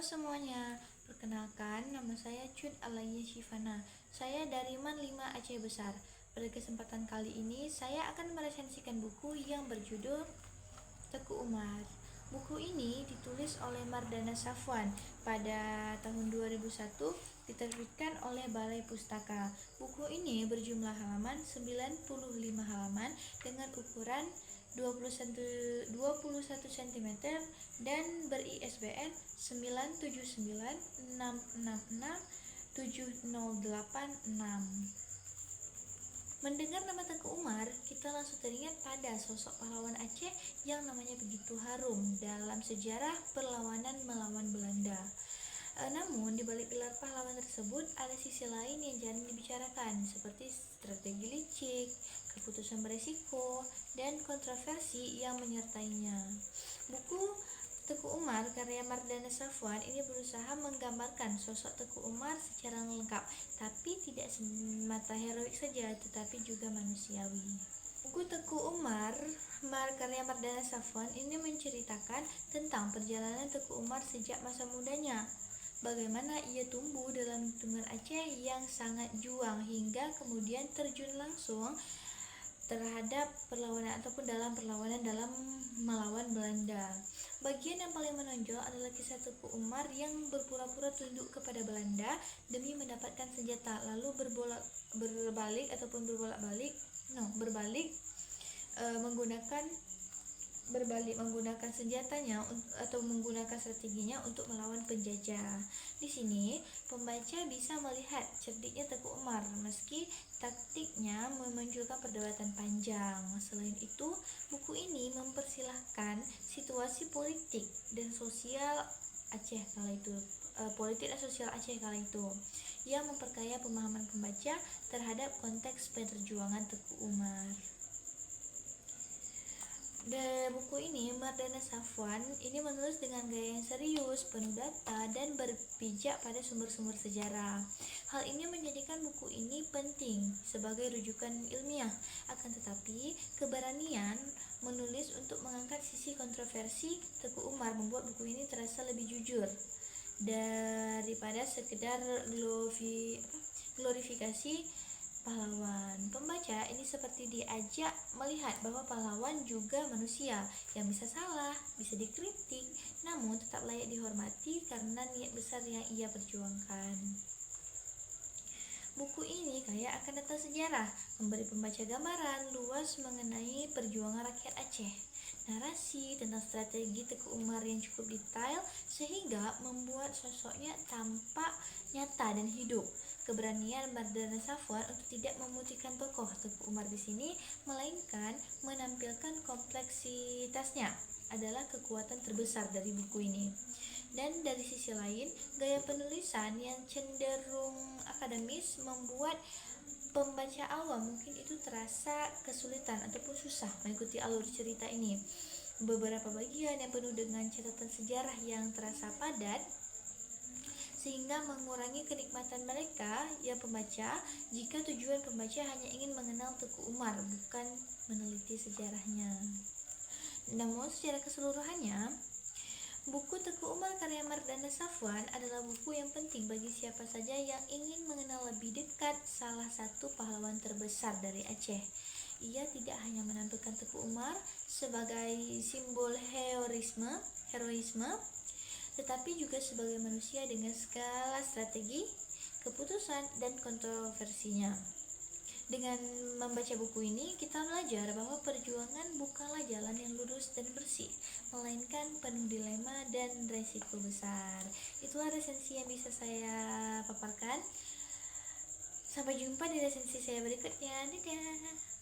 semuanya, perkenalkan nama saya Cud Alaya Shivana. Saya dari MAN 5 Aceh Besar. Pada kesempatan kali ini saya akan meresensikan buku yang berjudul Teuku Umar. Buku ini ditulis oleh Mardana Safwan pada tahun 2001, diterbitkan oleh Balai Pustaka. Buku ini berjumlah halaman 95 halaman dengan ukuran 21 cm dan ber-ISBN 97966670886. Mendengar nama Teuku Umar, kita langsung teringat pada sosok pahlawan Aceh yang namanya begitu harum dalam sejarah perlawanan melawan Belanda. Namun, di balik gelar pahlawan tersebut ada sisi lain yang jarang dibicarakan, seperti strategi licik, keputusan beresiko, dan kontroversi yang menyertainya. Buku Teuku Umar karya Mardana Safwan ini berusaha menggambarkan sosok Teuku Umar secara lengkap, tapi tidak semata heroik saja, tetapi juga manusiawi. Buku Teuku Umar karya Mardana Safwan ini menceritakan tentang perjalanan Teuku Umar sejak masa mudanya. Bagaimana ia tumbuh dalam lingkungan Aceh yang sangat juang hingga kemudian terjun langsung terhadap perlawanan ataupun dalam perlawanan dalam melawan Belanda. Bagian yang paling menonjol adalah kisah Teuku Umar yang berpura-pura tunduk kepada Belanda demi mendapatkan senjata, lalu berbalik menggunakan senjatanya atau menggunakan strateginya untuk melawan penjajah. Di sini, pembaca bisa melihat cerdiknya Teuku Umar meski taktiknya memunculkan perdebatan panjang. Selain itu, buku ini mempersilahkan situasi politik dan sosial Aceh kala itu yang memperkaya pemahaman pembaca terhadap konteks perjuangan Teuku Umar. Buku ini Mardana Safwan ini menulis dengan gaya yang serius, penuh data, dan berpijak pada sumber-sumber sejarah. Hal ini menjadikan buku ini penting sebagai rujukan ilmiah. Akan tetapi, keberanian menulis untuk mengangkat sisi kontroversi Teuku Umar membuat buku ini terasa lebih jujur daripada sekedar glorifikasi pahlawan. Pembaca ini seperti diajak melihat bahwa pahlawan juga manusia yang bisa salah, bisa dikritik, namun tetap layak dihormati karena niat besar yang ia perjuangkan. Buku ini kaya akan data sejarah, memberi pembaca gambaran luas mengenai perjuangan rakyat Aceh. Narasi tentang strategi Teuku Umar yang cukup detail sehingga membuat sosoknya tampak nyata dan hidup. Keberanian Mardana Safwan untuk tidak memutihkan tokoh Teuku Umar di sini, melainkan menampilkan kompleksitasnya adalah kekuatan terbesar dari buku ini. Dan dari sisi lain, gaya penulisan yang cenderung akademis membuat pembaca awam mungkin itu terasa kesulitan ataupun susah mengikuti alur cerita ini. Beberapa bagian yang penuh dengan catatan sejarah yang terasa padat sehingga mengurangi kenikmatan mereka pembaca jika tujuan pembaca hanya ingin mengenal Teuku Umar, bukan meneliti sejarahnya. Namun secara keseluruhannya, buku Teuku Umar karya Mardana Safwan adalah buku yang penting bagi siapa saja yang ingin mengenal lebih dekat salah satu pahlawan terbesar dari Aceh. Ia tidak hanya menampilkan Teuku Umar sebagai simbol heroisme, tetapi juga sebagai manusia dengan segala strategi, keputusan, dan kontroversinya. Dengan membaca buku ini, kita belajar bahwa perjuangan bukanlah jalan yang lurus dan bersih, melainkan penuh dilema dan resiko besar. Itulah resensi yang bisa saya paparkan. Sampai jumpa di resensi saya berikutnya. Dadah!